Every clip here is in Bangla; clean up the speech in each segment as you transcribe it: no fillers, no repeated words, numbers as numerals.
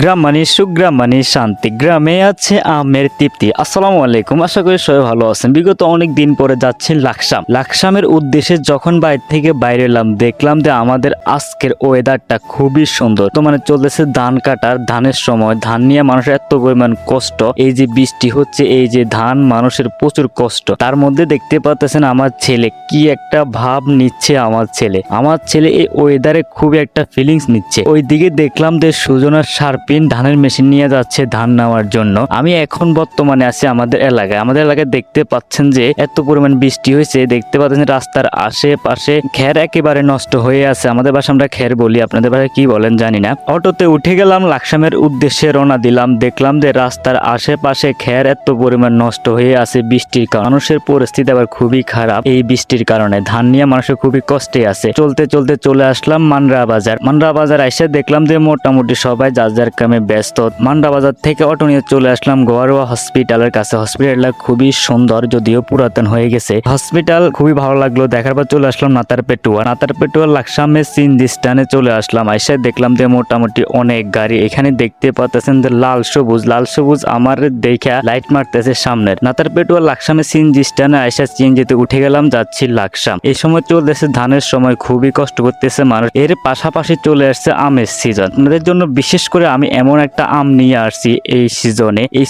গ্রাম মানে সুখ, গ্রাম মানে শান্তি, গ্রামে আছে আমের তৃপ্তি। আসসালামু আলাইকুম, আশা করি সবাই ভালো আছেন। বিগত অনেক দিন পরে যাচ্ছি লাকসামের উদ্দেশ্যে যখন বাইরে থেকে বাইরে এলাম, দেখলাম যে আমাদের আজকের ওয়েদারটা খুবই সুন্দর। তো মানে চলতেছে ধান কাটার, ধানের সময়, ধান নিয়ে মানুষের এত পরিমাণ কষ্ট, এই যে বৃষ্টি হচ্ছে, এই যে ধান, মানুষের প্রচুর কষ্ট। তার মধ্যে দেখতে পাচ্ছেন আমার ছেলে কি একটা ভাব নিচ্ছে। আমার ছেলে এই ওয়েদারে খুবই একটা ফিলিংস নিচ্ছে। ওইদিকে দেখলাম যে সুজনার সারপিন ধানের মেশিন নিয়ে যাচ্ছে ধান নেওয়ার জন্য। আমি এখন বর্তমানে আছি আমাদের এলাকায় দেখতে পাচ্ছেন যে এত পরিমাণ বৃষ্টি হয়েছে। দেখতে পাচ্ছেন রাস্তার আশেপাশে খের একেবারে নষ্ট হয়ে আছে। আমাদের বাসায় আমরা খের বলি, আপনাদের বাসায় কি বলেন জানি না। অটোতে উঠে গেলাম, লাকসামের উদ্দেশ্যে রওনা দিলাম। দেখলাম যে রাস্তার আশেপাশে খের এত পরিমাণ নষ্ট হয়ে আছে বৃষ্টির কারণে। মানুষের পরিস্থিতি আবার খুবই খারাপ এই বৃষ্টির কারণে। ধান নিয়ে মানুষের খুবই কষ্টে আছে। চলতে চলতে চলে আসলাম মান্ডা বাজার এসে দেখলাম যে মোটামুটি সবাই যার যার কামে ব্যস্ত। মান্ডা বাজার থেকে অটো নিয়ে চলে আসলাম ঘরোয়া হসপিটালের কাছে। হসপিটালটা খুবই সুন্দর, যদিও পুরাতন হয়ে গেছে। হসপিটাল খুবই ভালো লাগলো। দেখার পর চলে আসলাম নাতারপেটুয়া লাকসামে সিএনজি স্ট্যান্ডে চলে আসলাম। এসে দেখলাম যে মোটামুটি অনেক গাড়ি। এখানে দেখতে পাচ্ছেন যে লাল সবুজ আমার দেখা লাইট মারতেছে সামনের। নাতারপেটুয়া লাকসামে সিএনজি স্ট্যান্ডে এসে সিএনজিতে উঠে গেলাম, যাচ্ছি লাকসাম। এই সময় চলতেছে ধানের সময়, খুবই কষ্ট করতেছে মানুষ। এর পাশাপাশি চলে আসছে আমের সিজন। আপনাদের জন্য বিশেষ করে আমি এমন একটা আম নিয়ে আসছি এই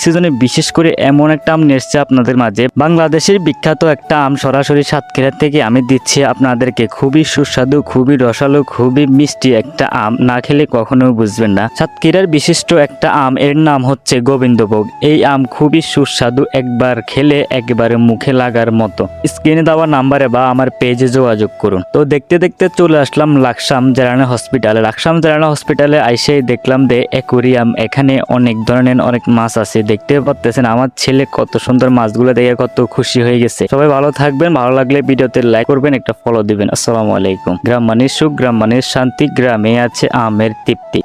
সিজনে বিশেষ করে এমন একটা আম নিয়ে এসছে আপনাদের মাঝে। বাংলাদেশের বিখ্যাত একটা আম, সরাসরি সাতক্ষীরা থেকে আমি দিচ্ছি আপনাদেরকে। খুবই সুস্বাদু, খুবই রসালো, খুবই মিষ্টি একটা আম। না খেলে কখনো বুঝবেন না। সাতক্ষীরার বিশিষ্ট একটা আম, এর নাম হচ্ছে গোবিন্দভোগ। এই আম খুবই সুস্বাদু, একবার খেলে একেবারে মুখে লাগার মতো। স্ক্রিনে দেওয়া নাম্বারে বা আমার পেজে যোগাযোগ করুন। তো দেখতে দেখতে চলে আসলাম লাকসাম জেরানা হসপিটালে আইসে দেখলাম যে অ্যাকোরিয়াম। এখানে অনেক ধরনের অনেক মাছ আছে। দেখতে পাচ্ছেন আমার ছেলে কত সুন্দর মাছগুলো দেখে কত খুশি হয়ে গেছে। সবাই ভালো থাকবেন, ভালো লাগলে ভিডিওতে লাইক করবেন, একটা ফলো দিবেন। আসসালামু আলাইকুম। গ্রাম মানে সুখ, গ্রাম মানে শান্তি, গ্রামে আছে আমের তৃপ্তি।